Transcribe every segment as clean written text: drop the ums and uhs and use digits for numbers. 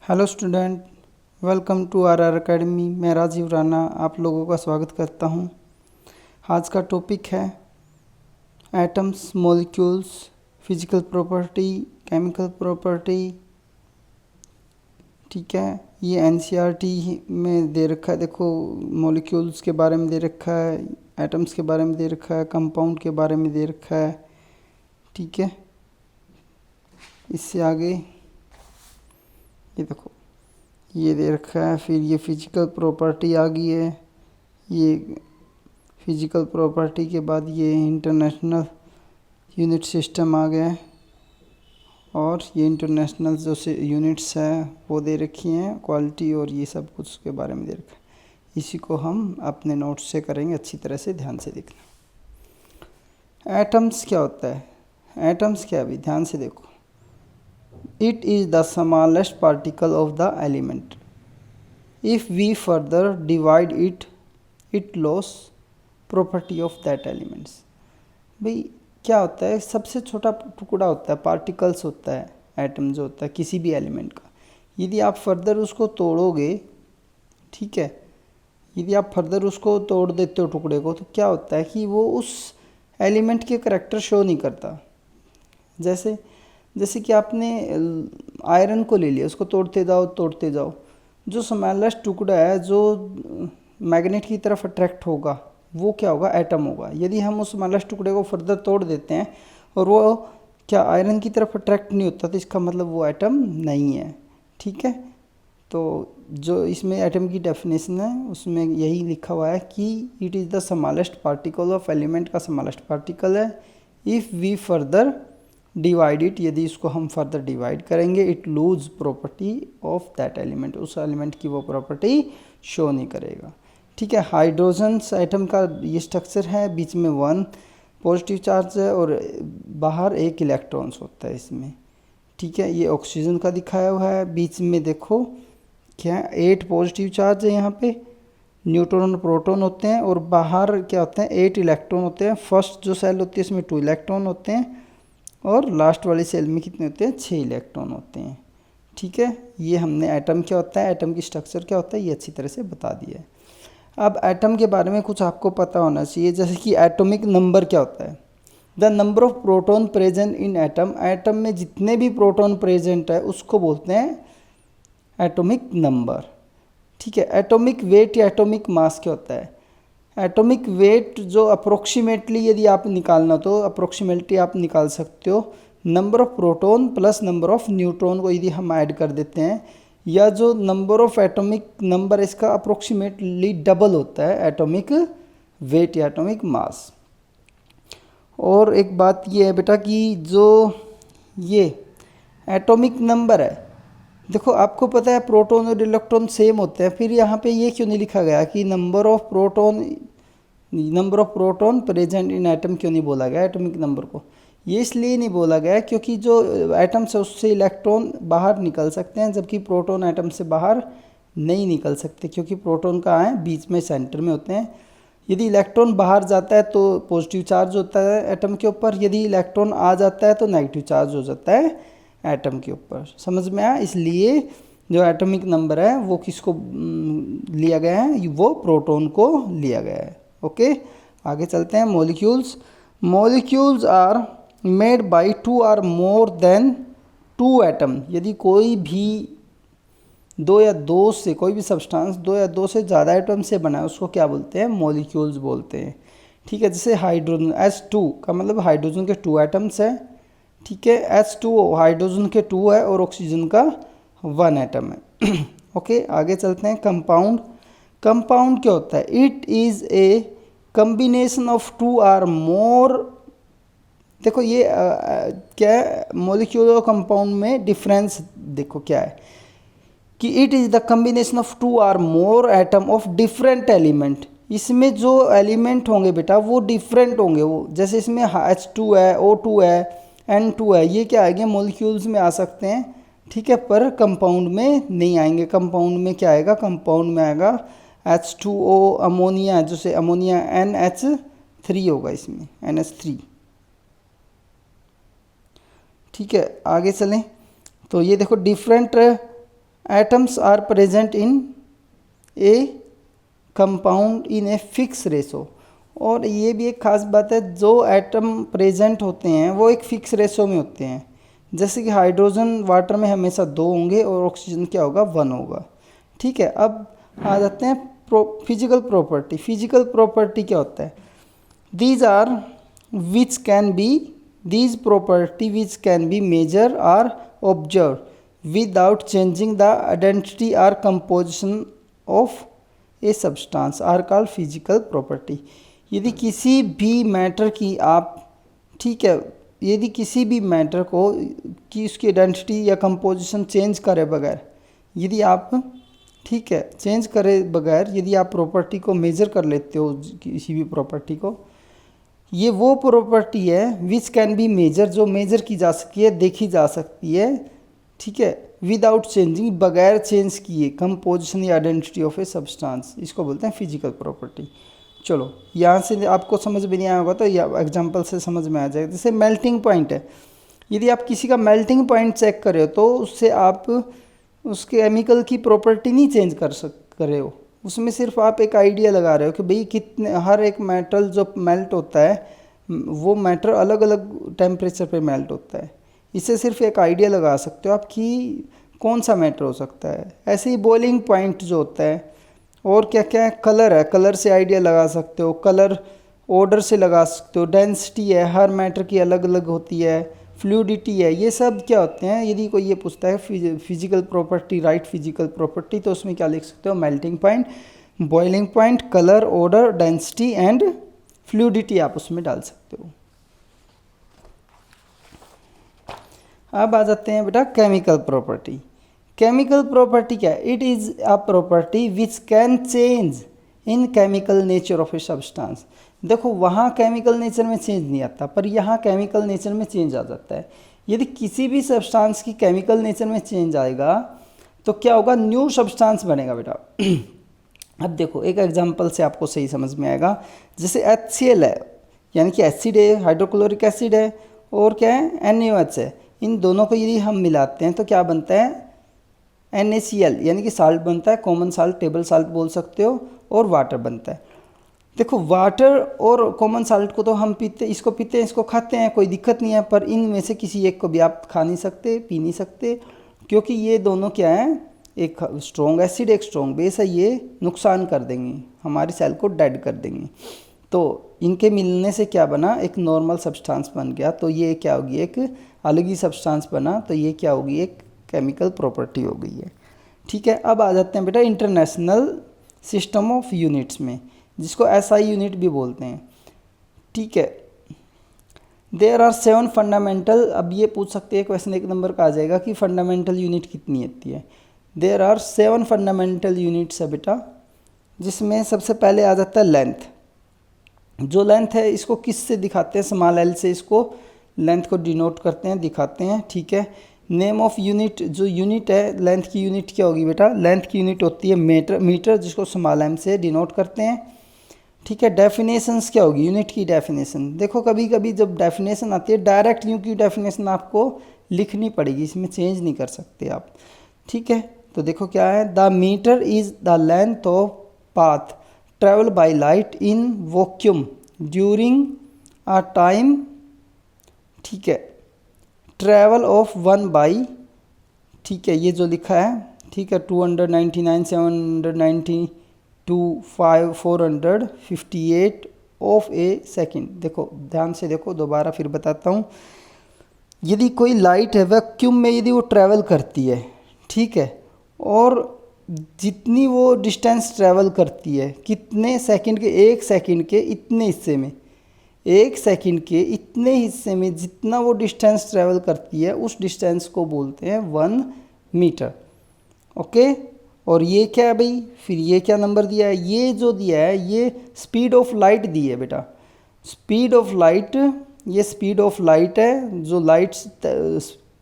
Hello student, welcome to our academy. मैं राजीव राणा आप लोगों का स्वागत करता हूं। आज का टॉपिक है atoms, molecules, physical property, chemical property. ठीक है, ये एनसीईआरटी में दे रखा है। देखो, मॉलिक्यूल्स के बारे में दे रखा है, एटम्स के बारे में दे रखा है, कंपाउंड के बारे में दे रखा है। ठीक है, इससे आगे ये देखो, ये दे रखा है। फिर ये फिजिकल प्रॉपर्टी आ गई है। ये फिजिकल प्रॉपर्टी के बाद ये इंटरनेशनल यूनिट सिस्टम आ गया है, और ये इंटरनेशनल जो से यूनिट्स हैं वो दे रखी हैं, क्वालिटी और ये सब कुछ के बारे में दे रखा है। इसी को हम अपने नोट्स से करेंगे, अच्छी तरह से ध्यान से देखना। एटम्स क्या होता है? एटम्स क्या है? अभी ध्यान से देखो। It is the smallest particle of the element. If we further divide it, it lose property of that elements. भाई क्या होता है? सबसे छोटा टुकड़ा होता है, पार्टिकल्स होता है एटम जो होता है किसी भी एलिमेंट का। यदि आप फर्दर उसको तोड़ोगे, ठीक है, यदि आप फर्दर उसको तोड़ देते हो टुकड़े को, तो क्या होता है कि वो उस एलिमेंट के करैक्टर शो नहीं करता। जैसे कि आपने आयरन को ले लिया, उसको तोड़ते जाओ, जो स्मॉलेस्ट टुकड़ा है जो मैग्नेट की तरफ अट्रैक्ट होगा वो क्या होगा? एटम होगा। यदि हम उस स्मॉलेस्ट टुकड़े को फर्दर तोड़ देते हैं और वो क्या आयरन की तरफ अट्रैक्ट नहीं होता, तो इसका मतलब वो एटम नहीं है। ठीक है, तो जो इसमें एटम की डेफिनेशन है उसमें यही लिखा हुआ है कि it is the smallest particle of element का स्मॉलेस्ट पार्टिकल है। If we further divide it, यदि इसको हम फर्दर डिवाइड करेंगे, it lose property of that element, उस एलिमेंट की वो प्रॉपर्टी शो नहीं करेगा। ठीक है, हाइड्रोजन एटम का ये स्ट्रक्चर है, बीच में 1 पॉजिटिव चार्ज है और बाहर 1 इलेक्ट्रॉन्स होता है इसमें। ठीक है, ये ऑक्सीजन का दिखाया हुआ है। बीच में देखो क्या 8 पॉजिटिव चार्ज है, यहाँ पे न्यूट्रॉन और प्रोटॉन होते हैं, और बाहर क्या होते हैं? 8 इलेक्ट्रॉन होते हैं। फर्स्ट जो सेल होती है इसमें 2 इलेक्ट्रॉन होते हैं, और लास्ट वाली सेल में कितने होते हैं? 6 इलेक्ट्रॉन होते हैं। ठीक है, ये हमने एटम क्या होता है, एटम की स्ट्रक्चर क्या होता है, ये अच्छी तरह से बता दिया है। अब एटम के बारे में कुछ आपको पता होना चाहिए, जैसे कि एटॉमिक नंबर क्या होता है? The number of proton present in atom, atom में जितने भी प्रोटॉन प्रेजेंट है उसको बोलते हैं एटॉमिक नंबर। ठीक है, एटॉमिक वेट या एटॉमिक मास क्या होता है? एटॉमिक वेट जो अप्रोक्सीमेटली यदि आप निकालना, तो अप्रोक्सीमेटली आप निकाल सकते हो number of proton plus number of neutron को यदि हम ऐड कर देते हैं, या जो नंबर ऑफ एटॉमिक नंबर इसका अप्रोक्सीमेटली डबल होता है एटॉमिक वेट या एटॉमिक मास। और एक बात ये है बेटा कि जो ये एटॉमिक नंबर है, देखो आपको पता है प्रोटॉन और इलेक्ट्रॉन सेम होते हैं, फिर यहाँ पे ये क्यों नहीं लिखा गया कि number of proton present in atom क्यों नहीं बोला गया एटॉमिक नंबर को? ये इसलिए नहीं बोला गया क्योंकि जो एटम्स है उससे इलेक्ट्रॉन बाहर निकल सकते हैं, जबकि प्रोटॉन एटम से बाहर नहीं निकल सकते, क्योंकि प्रोटॉन कहाँ है? बीच में, सेंटर में होते हैं। यदि इलेक्ट्रॉन बाहर जाता है तो पॉजिटिव चार्ज होता है एटम के ऊपर, यदि इलेक्ट्रॉन आ जाता है तो नेगेटिव चार्ज हो जाता है एटम के ऊपर। समझ में आया? इसलिए जो एटॉमिक नंबर है वो किसको लिया गया है? वो प्रोटॉन को लिया गया है। ओके, आगे चलते हैं। मॉलिक्यूल्स आर मेड बाय 2 और मोर देन 2 एटम। यदि कोई भी 2 या 2 से, कोई भी सब्सटेंस 2 या 2 से ज़्यादा एटम से बना है उसको क्या बोलते हैं? मॉलिक्यूल्स बोलते हैं। ठीक है, जैसे हाइड्रोजन, H2 का मतलब हाइड्रोजन के 2 एटम्स है। ठीक है, H2O हाइड्रोजन के 2 है और ऑक्सीजन का 1 एटम है। ओके, आगे चलते हैं। कंपाउंड क्या होता है? It is a combination of 2 और मोर। देखो ये क्या है? मॉलिक्यूल और कंपाउंड में डिफरेंस देखो क्या है कि it is the combination of 2 और मोर एटम ऑफ डिफरेंट एलिमेंट। इसमें जो एलिमेंट होंगे बेटा वो डिफरेंट होंगे। वो जैसे इसमें H2 है, O2 है, N2 है, ये क्या आएंगे? मॉलिक्यूल्स में आ सकते हैं। ठीक है, पर कंपाउंड में नहीं आएंगे। कंपाउंड में क्या आएगा? कंपाउंड में आएगा H2O, अमोनिया, जैसे अमोनिया NH3 होगा, इसमें NH3। ठीक है, आगे चलें तो ये देखो different atoms are present in a compound in a fix ratio. और ये भी एक खास बात है, जो एटम प्रेजेंट होते हैं वो एक फिक्स रेशो में होते हैं। जैसे कि हाइड्रोजन वाटर में हमेशा 2 होंगे और ऑक्सीजन क्या होगा, 1 होगा। ठीक है, अब आ जाते हैं फिजिकल प्रॉपर्टी। फिजिकल प्रॉपर्टी क्या होता है? These are which can be these property which can be measure or observe without changing the identity or composition of a substance are called physical property. यदि किसी भी मैटर की आप, ठीक है, यदि किसी भी मैटर को कि उसकी आइडेंटिटी या कंपोजिशन चेंज करे बगैर, यदि आप, ठीक है, चेंज करे बगैर यदि आप प्रॉपर्टी को मेजर कर लेते हो, किसी भी प्रॉपर्टी को, ये वो प्रॉपर्टी है विच कैन बी मेजर, जो मेजर की जा सकती है, देखी जा सकती है, ठीक है, विदाउट चेंजिंग, बगैर चेंज किए कंपोजिशन या आइडेंटिटी ऑफ ए सब्सटेंस, इसको बोलते हैं फिजिकल प्रॉपर्टी। चलो यहाँ से आपको समझ में नहीं आया होगा तो या एग्जांपल से समझ में आ जाएगा। जैसे मेल्टिंग पॉइंट है, यदि आप किसी का मेल्टिंग पॉइंट चेक कर रहे हो तो उससे आप उसके केमिकल की प्रॉपर्टी नहीं चेंज कर रहे हो, उसमें सिर्फ आप एक आइडिया लगा रहे हो कि भाई कितने, हर एक मेटल जो मेल्ट होता है वो मैटर अलग अलग टेम्परेचर पे मेल्ट होता है। इससे सिर्फ एक आइडिया लगा सकते हो आप कि कौन सा मैटर हो सकता है। ऐसे ही बॉइलिंग पॉइंट जो होता है, और क्या क्या है, कलर है, कलर से आइडिया लगा सकते हो, कलर ऑर्डर से लगा सकते हो, डेंसिटी है, हर मैटर की अलग अलग होती है, फ्लूइडिटी है, ये सब क्या होते हैं। यदि कोई ये पूछता है physical property, right physical property, तो उसमें क्या लिख सकते हो, melting point, boiling point, colour, order, density and fluidity आप उसमें डाल सकते हो। अब आ जाते हैं बेटा केमिकल प्रॉपर्टी। केमिकल प्रॉपर्टी क्या है? It is a property which can change in chemical nature of a substance. देखो वहाँ केमिकल नेचर में चेंज नहीं आता, पर यहाँ केमिकल नेचर में चेंज आ जाता है। यदि किसी भी सब्सटेंस की केमिकल नेचर में चेंज आएगा तो क्या होगा, न्यू सब्सटेंस बनेगा बेटा। अब देखो एक एग्जांपल से आपको सही समझ में आएगा। जैसे HCl है, यानी कि एसिड है, हाइड्रोक्लोरिक एसिड है, और क्या है, NaOH है। इन दोनों को यदि हम मिलाते हैं तो क्या बनता है, NaCl, यानी कि साल्ट बनता है, कॉमन साल्ट, टेबल साल्ट बोल सकते हो, और वाटर बनता है। देखो वाटर और कॉमन साल्ट को तो हम पीते, इसको पीते हैं, इसको खाते हैं, कोई दिक्कत नहीं है, पर इनमें से किसी एक को भी आप खा नहीं सकते, पी नहीं सकते, क्योंकि ये दोनों क्या है, एक स्ट्रॉन्ग एसिड, एक स्ट्रॉन्ग बेस है, ये नुकसान कर देंगे, हमारी सेल को डेड कर देंगे। तो इनके मिलने से क्या बना, एक नॉर्मल सब्सटेंस बन गया। तो ये क्या होगी, एक अलग ही सब्सटेंस बना, तो ये क्या होगी, एक केमिकल प्रॉपर्टी हो गई है। ठीक है, अब आ जाते हैं बेटा इंटरनेशनल सिस्टम ऑफ यूनिट्स में, जिसको SI यूनिट भी बोलते हैं। ठीक है, देयर आर 7 फंडामेंटल, अब ये पूछ सकते हैं क्वेश्चन 1 नंबर का आ जाएगा कि फंडामेंटल यूनिट कितनी आती है। देयर आर 7 फंडामेंटल यूनिट्स है बेटा, जिसमें सबसे पहले आ जाता है लेंथ। जो लेंथ है इसको किस से दिखाते हैं, स्मॉल l से इसको लेंथ को डिनोट करते हैं, दिखाते हैं। ठीक है, नेम ऑफ यूनिट, जो यूनिट है लेंथ की यूनिट क्या होगी बेटा, लेंथ की यूनिट होती है मीटर, जिसको स्मॉल m से डिनोट करते हैं। ठीक है, डेफिनेशंस क्या होगी, यूनिट की डेफिनेशन। देखो कभी कभी जब डेफिनेशन आती है, डायरेक्ट यूं की डेफिनेशन आपको लिखनी पड़ेगी, इसमें चेंज नहीं कर सकते आप। ठीक है, तो देखो क्या है, the metre is the length of path travel by light in vacuum during a time, ठीक है, ट्रेवल ऑफ 1 बाई, ठीक है, ये जो लिखा है, ठीक है, 299, 792, 458 ऑफ ए सेकेंड। देखो ध्यान से देखो, दोबारा फिर बताता हूँ। यदि कोई लाइट है वैक्यूम में, यदि वो ट्रैवल करती है, ठीक है, और जितनी वो डिस्टेंस ट्रैवल करती है, कितने सेकंड के, 1 सेकंड के इतने हिस्से में, 1 सेकंड के इतने हिस्से में जितना वो डिस्टेंस ट्रैवल करती है, उस डिस्टेंस को बोलते हैं 1 मीटर। ओके, और ये क्या है भाई, फिर ये क्या नंबर दिया है, ये जो दिया है ये स्पीड ऑफ लाइट दी है बेटा। स्पीड ऑफ लाइट, ये स्पीड ऑफ लाइट है, जो लाइट्स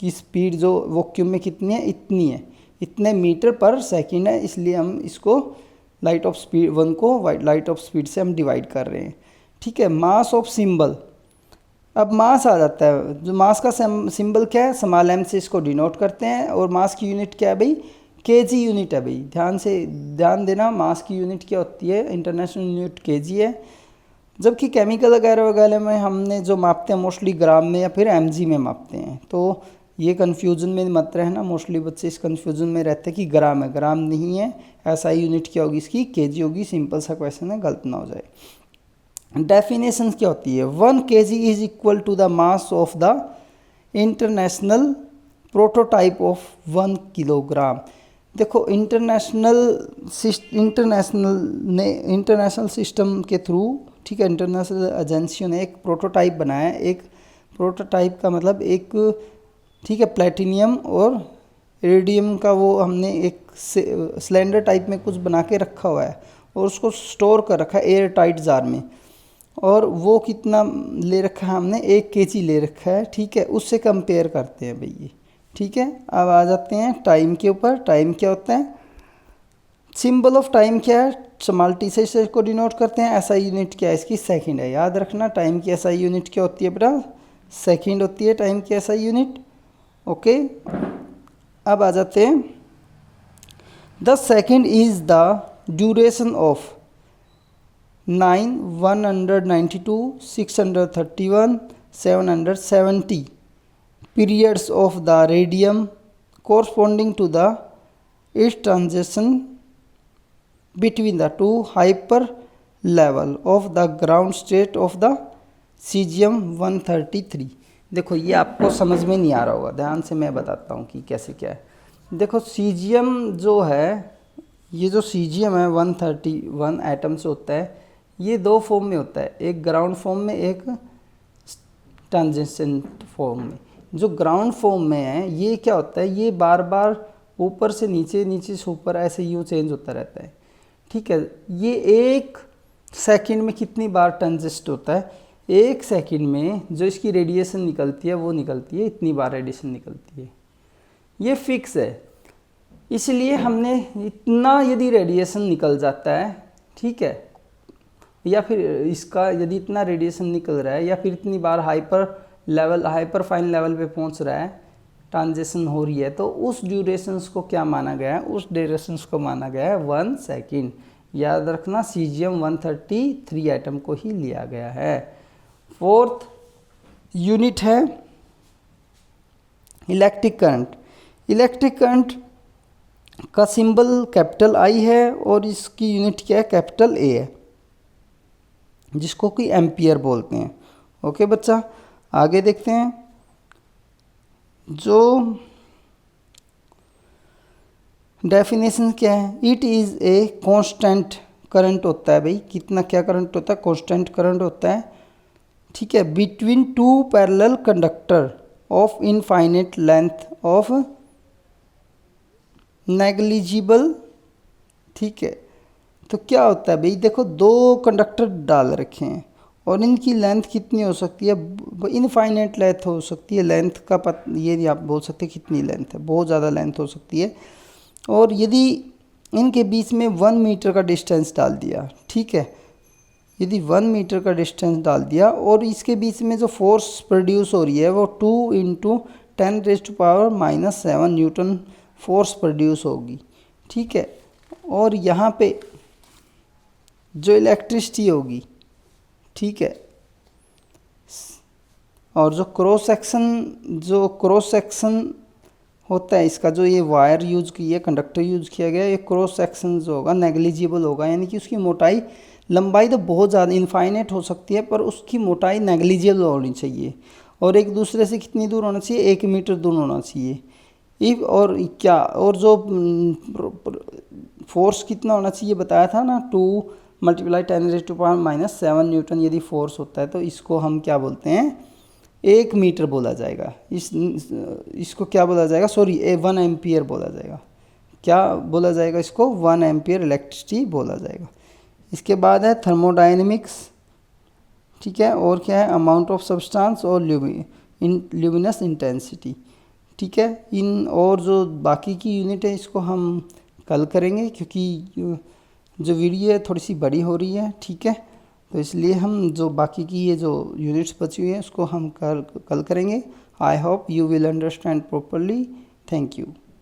की स्पीड जो वैक्यूम में कितनी है, इतनी है, इतने मीटर पर सेकंड है, इसलिए हम इसको लाइट ऑफ स्पीड 1 को लाइट ऑफ स्पीड से हम डिवाइड कर रहे हैं। ठीक है, मास ऑफ सिंबल, अब मास आ जाता है। जो मास का सिंबल क्या है, स्मॉल m से इसको डिनोट करते हैं, और मास की यूनिट क्या है भाई, केजी यूनिट है भाई, ध्यान देना, मास की यूनिट क्या होती है, इंटरनेशनल यूनिट केजी है। जबकि केमिकल वगैरह वगैरह में हमने जो मापते हैं मोस्टली ग्राम में या फिर एमजी में मापते हैं। तो ये कन्फ्यूज़न में मत रहना, मोस्टली बच्चे इस कन्फ्यूज़न में रहते हैं कि ग्राम है, ग्राम नहीं है। एसआई यूनिट क्या होगी इसकी, केजी होगी। सिंपल सा क्वेश्चन है, गलत ना हो जाए। डेफिनेशन क्या होती है, 1 kg is equal to the mass of the international prototype of 1 kilogram. देखो इंटरनेशनल सिस्टम के थ्रू, ठीक है, इंटरनेशनल एजेंसियों ने एक प्रोटोटाइप बनाया है। एक प्रोटोटाइप का मतलब एक, ठीक है, प्लेटिनियम और इरिडियम का वो हमने एक सिलेंडर टाइप में कुछ बना के रखा हुआ है और उसको स्टोर कर रखा है एयर टाइट जार में। और वो कितना ले रखा है हमने, 1 kg ले रखा है, ठीक है। उससे कंपेयर करते हैं भाई ये, ठीक है। अब आ जाते हैं टाइम के ऊपर। टाइम क्या होता है, सिंबल ऑफ टाइम क्या है, स्मॉल से इसको डिनोट करते हैं। एसआई यूनिट क्या है इसकी, सेकंड है। याद रखना टाइम की एसआई यूनिट क्या होती है बेटा, सेकंड होती है टाइम की एसआई यूनिट। ओके, अब आ जाते हैं, the second is the duration of 9, 192, 631, 770 periods of the radium corresponding to the its transition between the two hyper level of the ground state of the cesium 133। देखो ये आपको समझ में नहीं आ रहा होगा, ध्यान से मैं बताता हूँ कि कैसे क्या है। देखो सीजियम जो है, ये जो सीजियम है 131 एटम से होता है। ये 2 फॉर्म में होता है, एक ग्राउंड फॉर्म में, एक ट्रांजिशन फॉर्म में। जो ग्राउंड फॉर्म में है ये क्या होता है, ये बार बार ऊपर से नीचे, नीचे से ऊपर, ऐसे यूँ चेंज होता रहता है, ठीक है। ये 1 सेकंड में कितनी बार ट्रांजिस्ट होता है, 1 सेकंड में जो इसकी रेडिएशन निकलती है वो निकलती है, इतनी बार रेडिएशन निकलती है। ये फिक्स है, इसलिए हमने इतना यदि रेडिएशन निकल जाता है, ठीक है, या फिर इसका यदि इतना रेडिएशन निकल रहा है या फिर इतनी बार हाइपर फाइन लेवल पे पहुंच रहा है, ट्रांजिशन हो रही है, तो उस ड्यूरेशंस को क्या माना गया है, उस ड्यूरेशंस को माना गया है 1 सेकंड। याद रखना सीजियम 133 एटम को ही लिया गया है। 4th यूनिट है इलेक्ट्रिक करंट। इलेक्ट्रिक करंट का सिंबल कैपिटल आई है और इसकी यूनिट क्या है, कैपिटल ए है, जिसको कि एम्पियर बोलते हैं। ओके बच्चा, आगे देखते हैं। जो डेफिनेशन क्या है, it is a constant current होता है भाई, कितना क्या करंट होता है, कांस्टेंट करंट होता है, ठीक है, between 2 parallel conductor of infinite length of negligible, ठीक है। तो क्या होता है भाई, देखो 2 कंडक्टर डाल रखे हैं और इनकी लेंथ कितनी हो सकती है, इनफाइनाइट लेंथ हो सकती है। लेंथ का ये नहीं आप बोल सकते कितनी लेंथ है, बहुत ज़्यादा लेंथ हो सकती है। और यदि इनके बीच में 1 मीटर का डिस्टेंस डाल दिया, ठीक है, यदि 1 मीटर का डिस्टेंस डाल दिया और इसके बीच में जो फोर्स प्रोड्यूस हो रही है वो 2 × 10⁻⁻7 न्यूटन फोर्स प्रोड्यूस होगी, ठीक है। और यहाँ पे जो इलेक्ट्रिसिटी होगी, ठीक है, और जो क्रॉस सेक्शन होता है इसका, जो ये वायर यूज की है, कंडक्टर यूज किया गया, ये क्रॉस सेक्शन जो होगा नेग्लिजिबल होगा, यानी कि उसकी मोटाई, लंबाई तो बहुत ज़्यादा इनफाइनाइट हो सकती है पर उसकी मोटाई नेग्लिजिबल होनी चाहिए। और एक दूसरे से कितनी दूर होना चाहिए, 1 मीटर दूर होना चाहिए। और क्या, और जो फोर्स कितना होना चाहिए बताया था ना, 2 × 10⁻⁻7 न्यूटन यदि फोर्स होता है तो इसको हम क्या बोलते हैं, 1 मीटर बोला जाएगा। इसको क्या बोला जाएगा, सॉरी 1 एम्पियर बोला जाएगा। क्या बोला जाएगा इसको, 1 एम्पियर इलेक्ट्रिसिटी बोला जाएगा। इसके बाद है थर्मोडायनेमिक्स, ठीक है, और क्या है, अमाउंट ऑफ सब्सटेंस और ल्यूमिनस इंटेंसिटी, ठीक है। इन और जो बाकी की यूनिट है इसको हम कल करेंगे, क्योंकि जो वीडियो है थोड़ी सी बड़ी हो रही है, ठीक है, तो इसलिए हम जो बाकी की ये जो यूनिट्स बची हुई हैं उसको हम कल करेंगे। I hope you will understand properly. Thank you.